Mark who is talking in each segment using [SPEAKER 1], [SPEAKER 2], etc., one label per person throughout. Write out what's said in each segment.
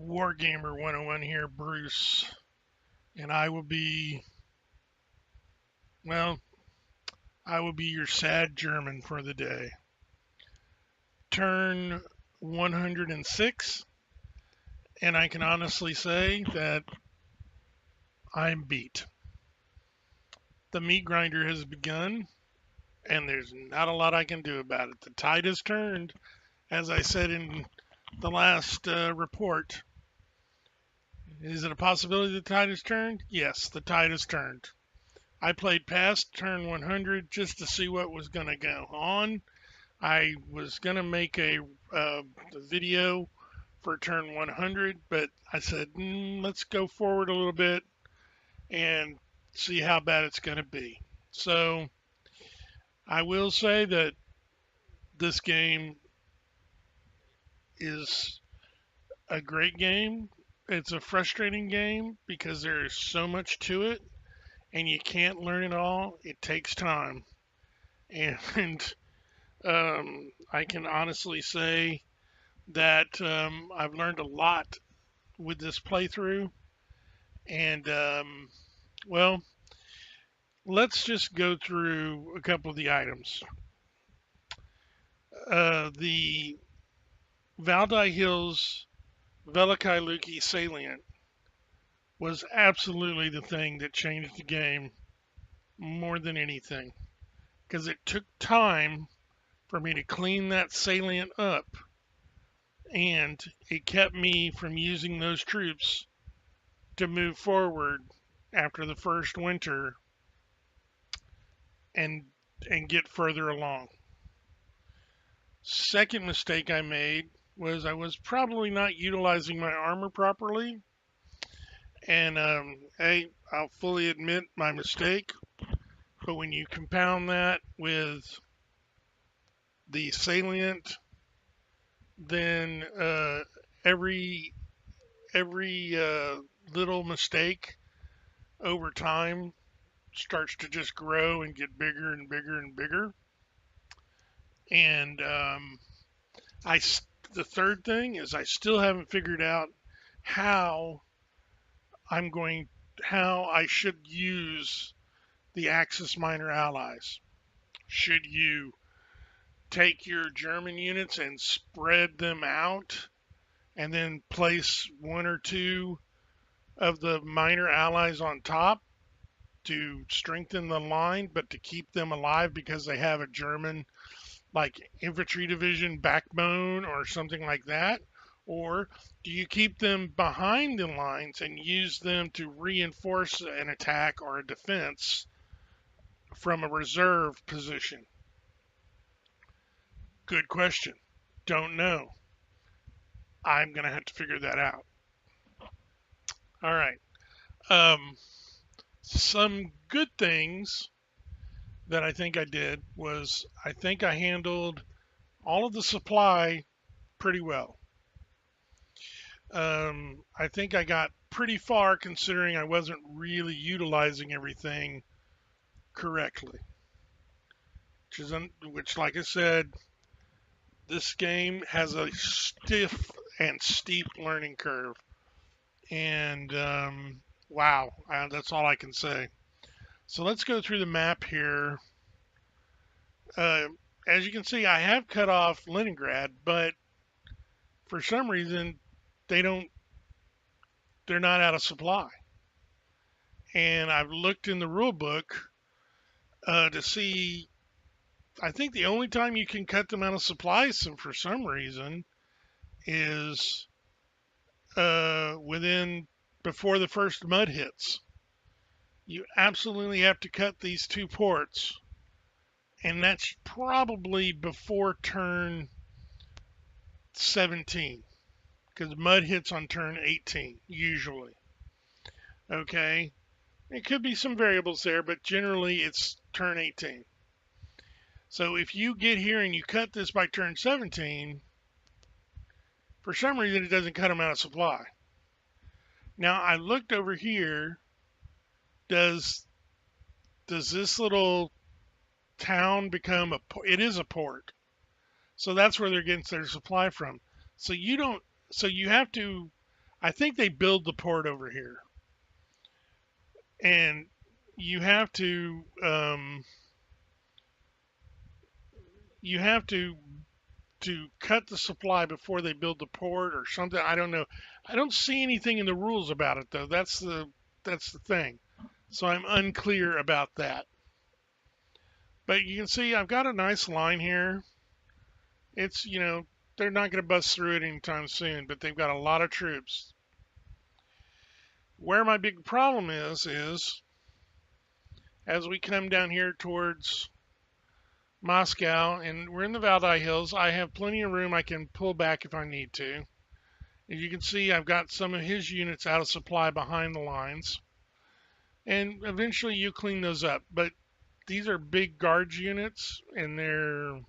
[SPEAKER 1] Wargamer 101 here, Bruce, and well, I will be your sad German for the day. Turn 106, and I can honestly say that I'm beat. The meat grinder has begun, and there's not a lot I can do about it. The tide has turned, as I said in the last report. Is it a possibility the tide has turned? Yes, the tide has turned. I played past turn 100 just to see what was going to go on. I was going to make a video for turn 100, but I said, let's go forward a little bit and see how bad it's going to be. So I will say that this game is a great game. It's a frustrating game because there is so much to it and you can't learn it all. It takes time. And I can honestly say that I've learned a lot with this playthrough. And, well, let's just go through a couple of the items. The Valdai Hills Velikailuki salient was absolutely the thing that changed the game more than anything. Because it took time for me to clean that salient up. And it kept me from using those troops to move forward after the first winter and get further along. Second mistake I made was I was probably not utilizing my armor properly. And I'll fully admit my mistake. But when you compound that with the salient, then every little mistake over time starts to just grow and get bigger and bigger and bigger. And the third thing is I still haven't figured out how I should use the Axis minor allies. Should you take your German units and spread them out and then place one or two of the minor allies on top to strengthen the line, but to keep them alive because they have a German like infantry division backbone or something like that? Or do you keep them behind the lines and use them to reinforce an attack or a defense from a reserve position? Good question. Don't know. I'm going to have to figure that out. All right. Some good things that I think I did was I think I handled all of the supply pretty well. I think I got pretty far considering I wasn't really utilizing everything correctly. Which, like I said, this game has a stiff and steep learning curve. And wow, that's all I can say. So let's go through the map here. As you can see, I have cut off Leningrad, but for some reason, they're not out of supply. And I've looked in the rule book to see, I think the only time you can cut them out of supplies for some reason is before the first mud hits. You absolutely have to cut these two ports. And that's probably before turn 17. Because mud hits on turn 18, usually. Okay? It could be some variables there, but generally it's turn 18. So if you get here and you cut this by turn 17, for some reason it doesn't cut them out of supply. Now I looked over here. Does this little town become it is a port? So that's where they're getting their supply from. So you have to, I think they build the port over here, and you have to you have to cut the supply before they build the port or something. I don't know. I don't see anything in the rules about it though. That's the thing. So I'm unclear about that. But you can see I've got a nice line here. It's, they're not going to bust through it anytime soon, but they've got a lot of troops. Where my big problem is as we come down here towards Moscow, and we're in the Valdai Hills, I have plenty of room. I can pull back if I need to. As you can see, I've got some of his units out of supply behind the lines. And eventually you clean those up. But these are big guards units, and they're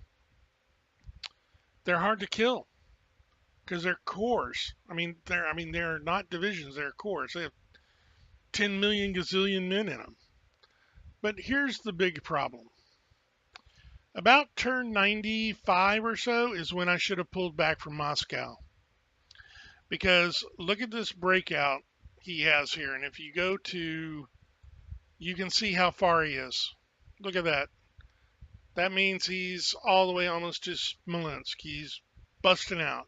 [SPEAKER 1] hard to kill because they're corps. They're not divisions, they're corps. They have 10 million gazillion men in them. But here's the big problem. About turn 95 or so is when I should have pulled back from Moscow. Because look at this breakout he has here. And if you go to, you can see how far he is. Look at that. That means he's all the way almost to Smolensk. He's busting out.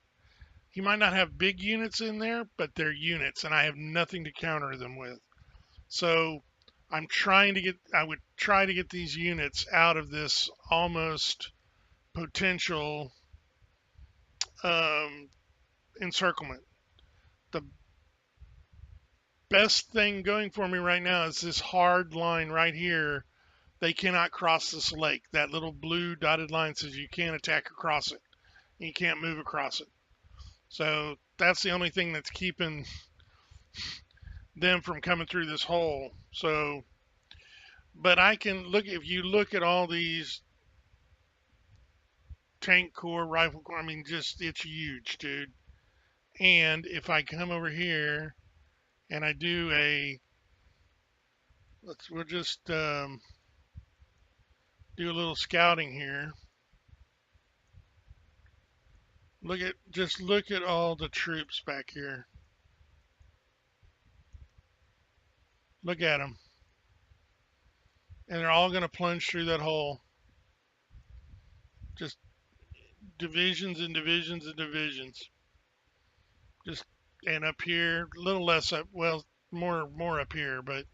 [SPEAKER 1] He might not have big units in there, but they're units, and I have nothing to counter them with. So I would try to get these units out of this almost potential encirclement. The best thing going for me right now is this hard line right here. They cannot cross this lake. That little blue dotted line says you can't attack across it. You can't move across it. So that's the only thing that's keeping them from coming through this hole. So, but I can look, if you look at all these tank corps, rifle corps, it's huge, dude. And if I come over here and I do we'll just do a little scouting here. Look at all the troops back here. Look at them. And they're all going to plunge through that hole. Just divisions and divisions and divisions. Just, and up here, a little less up, well, more up here, but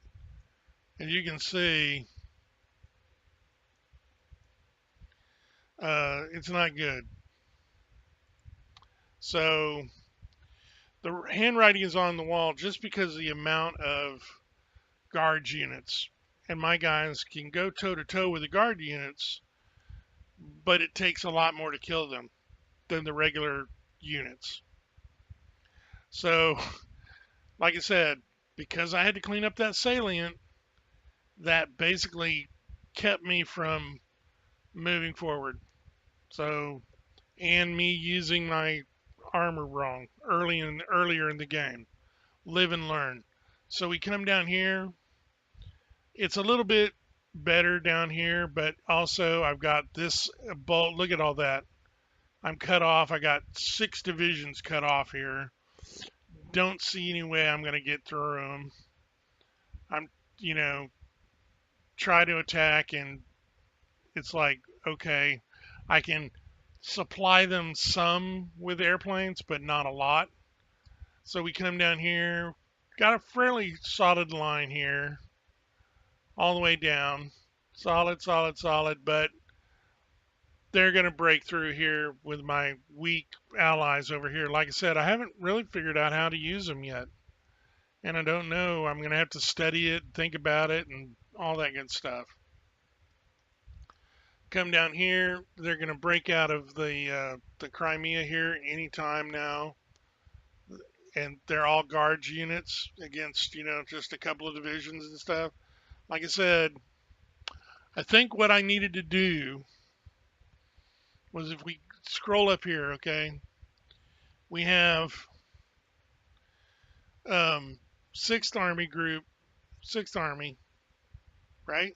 [SPEAKER 1] as you can see, it's not good. So the handwriting is on the wall just because of the amount of guard units. And my guys can go toe to toe with the guard units, but it takes a lot more to kill them than the regular units. So, like I said, because I had to clean up that salient, that basically kept me from moving forward. So, and me using my armor wrong earlier in the game. Live and learn. So we come down here. It's a little bit better down here, but also I've got this bolt. Look at all that. I'm cut off. I got 6 divisions cut off here. Don't see any way I'm going to get through them. I'm, try to attack, and it's like, okay, I can supply them some with airplanes, but not a lot. So we come down here, got a fairly solid line here, all the way down. Solid, solid, solid, but they're going to break through here with my weak allies over here. Like I said, I haven't really figured out how to use them yet. And I don't know. I'm going to have to study it, think about it, and all that good stuff. Come down here. They're going to break out of the Crimea here anytime now. And they're all guards units against, just a couple of divisions and stuff. Like I said, I think what I needed to do was, if we scroll up here, okay, we have 6th Army Group, 6th Army, right?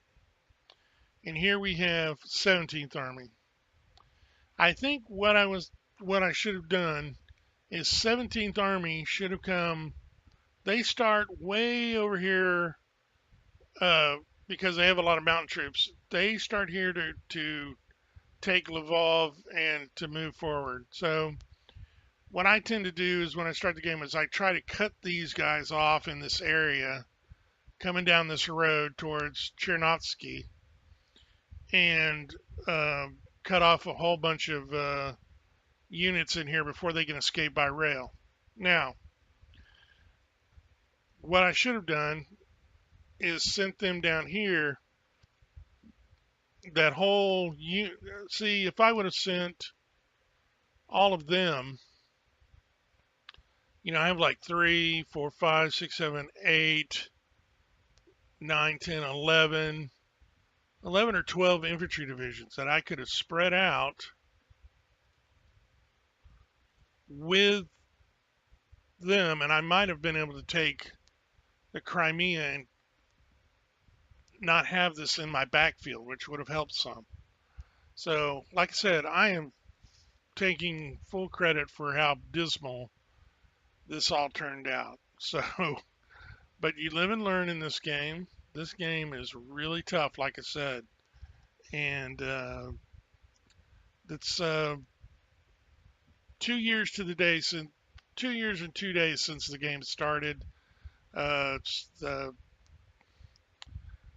[SPEAKER 1] And here we have 17th Army. I think what I should have done is 17th Army should have come. They start way over here uh, because they have a lot of mountain troops. They start here to take Lvov and to move forward. So what I tend to do is when I start the game is I try to cut these guys off in this area coming down this road towards Chernovsky and uh, cut off a whole bunch of units in here before they can escape by rail. Now, what I should have done is sent them down here. That whole see, if I would have sent all of them, I have like 3, 4, 5, 6, 7, 8, 9, 10, 11, 11 or 12 infantry divisions that I could have spread out with them, and I might have been able to take the Crimea and not have this in my backfield, which would have helped some. So, like I said, I am taking full credit for how dismal this all turned out. So, but you live and learn in this game. This game is really tough, like I said, and it's 2 years to the day since 2 years and 2 days since the game started. It's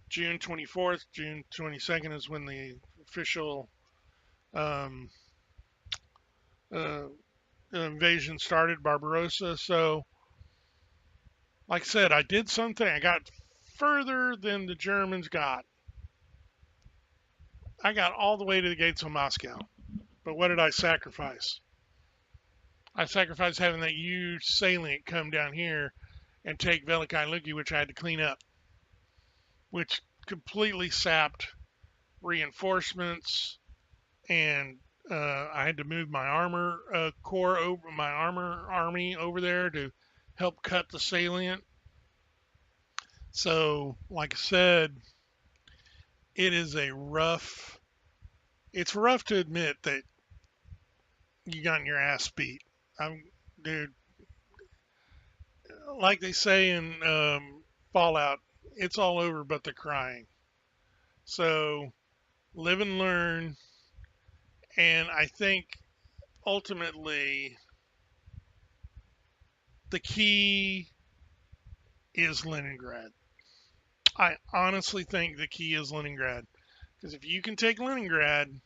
[SPEAKER 1] June 24th, June 22nd is when the official um, uh, invasion started, Barbarossa. So, like I said, I did something. I got further than the Germans got. I got all the way to the gates of Moscow. But what did I sacrifice? I sacrificed having that huge salient come down here and take Velikai Luki, which I had to clean up, which completely sapped reinforcements, and I had to move my armor corps over, my armor army over there to help cut the salient. So, like I said, it is it's rough to admit that you got your ass beat. Dude, like they say in Fallout, it's all over but the crying. So, live and learn. And I think ultimately the key is Leningrad. I honestly think the key is Leningrad, because if you can take Leningrad,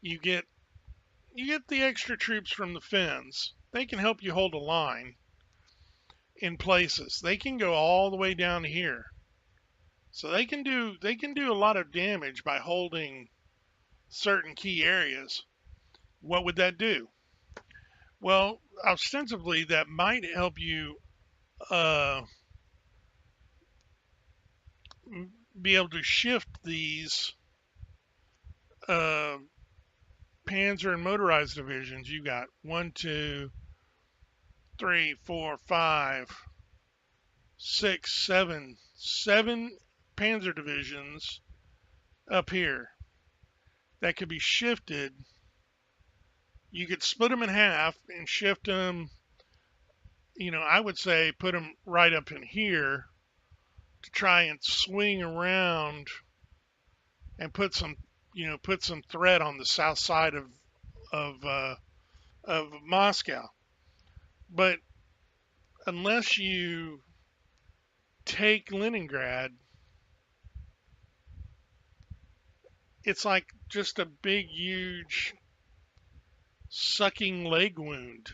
[SPEAKER 1] you get the extra troops from the Finns. They can help you hold a line in places. They can go all the way down here. So they can do a lot of damage by holding certain key areas. What would that do? Well, ostensibly that might help you uh, be able to shift these uh, panzer and motorized divisions. You got 1, 2, 3, 4, 5, 6, 7 panzer divisions up here that could be shifted. You could split them in half and shift them. I would say put them right up in here to try and swing around and put some threat on the south side of of Moscow. But unless you take Leningrad, it's like just a big, huge sucking leg wound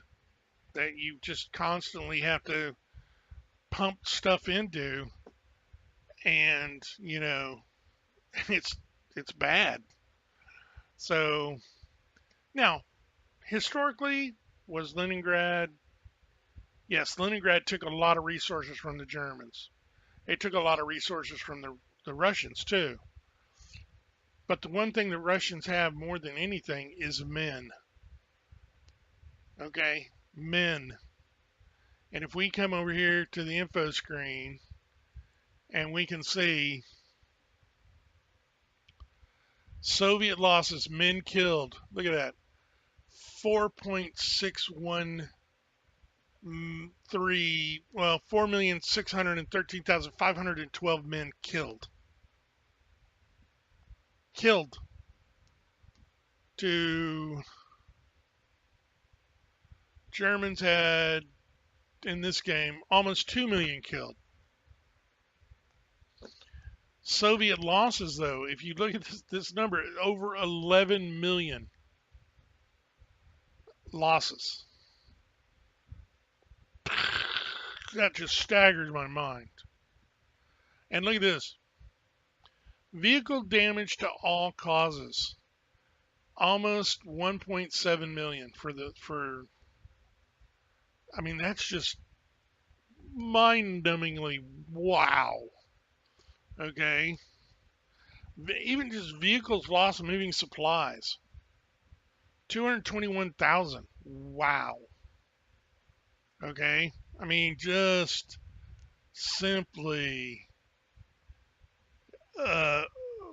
[SPEAKER 1] that you just constantly have to pump stuff into, and it's bad. So now, historically, was Leningrad? Yes, Leningrad took a lot of resources from the Germans. It took a lot of resources from the Russians too. But the one thing the Russians have more than anything is men. Okay, men. And if we come over here to the info screen and we can see Soviet losses, men killed. Look at that. 4.61 4,613,512 men killed. Killed. To Germans had in this game almost 2 million killed. Soviet losses, though, if you look at this number, over 11 million losses. That just staggers my mind. And look at this. Vehicle damage to all causes. Almost 1.7 million I mean, that's just mind-numbingly wow. Okay. Even just vehicles lost moving supplies. 221,000. Wow. Okay. I mean, just simply uh,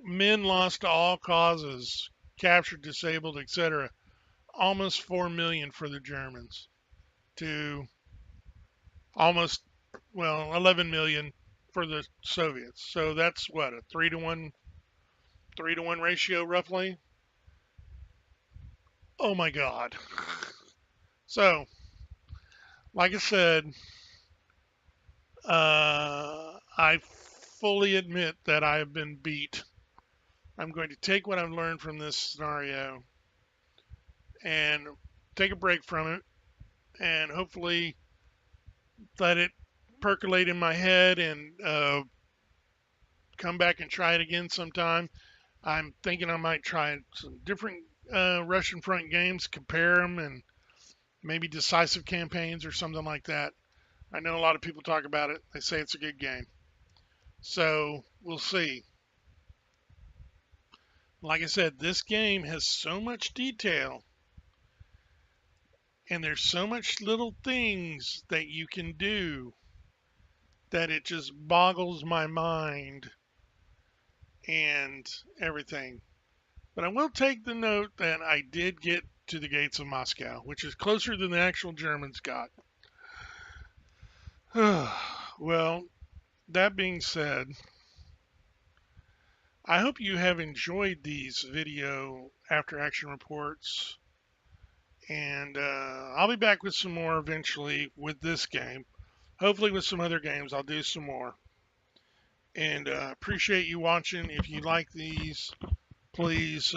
[SPEAKER 1] men lost to all causes, captured, disabled, etc. Almost 4 million for the Germans to almost, well, 11 million for the Soviets. So that's what, a 3-to-1 ratio roughly. Oh my God. So, like I said, I fully admit that I have been beat. I'm going to take what I've learned from this scenario and take a break from it and hopefully let it percolate in my head and come back and try it again sometime. I'm thinking I might try some different Russian front games, compare them, and maybe decisive campaigns or something like that. I know a lot of people talk about it. They say it's a good game. So we'll see. Like I said, this game has so much detail and there's so much little things that you can do that it just boggles my mind and everything. But I will take the note that I did get to the gates of Moscow, which is closer than the actual Germans got. Well, that being said, I hope you have enjoyed these video after action reports. And I'll be back with some more eventually with this game. Hopefully with some other games, I'll do some more. And appreciate you watching. If you like these, please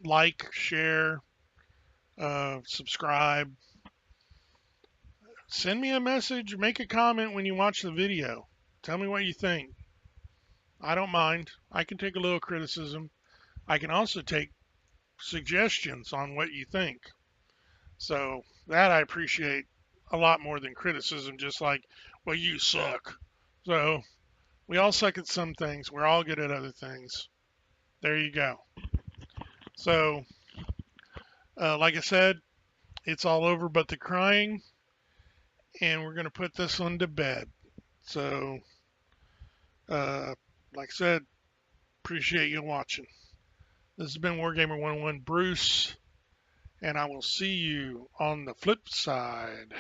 [SPEAKER 1] like, share, subscribe. Send me a message, make a comment when you watch the video. Tell me what you think. I don't mind. I can take a little criticism. I can also take suggestions on what you think. So that I appreciate a lot more than criticism, just like, well, you suck. So we all suck at some things. We're all good at other things. There you go. So, like I said, it's all over but the crying, and we're going to put this one to bed. So, like I said, appreciate you watching. This has been Wargamer 101 Bruce, and I will see you on the flip side.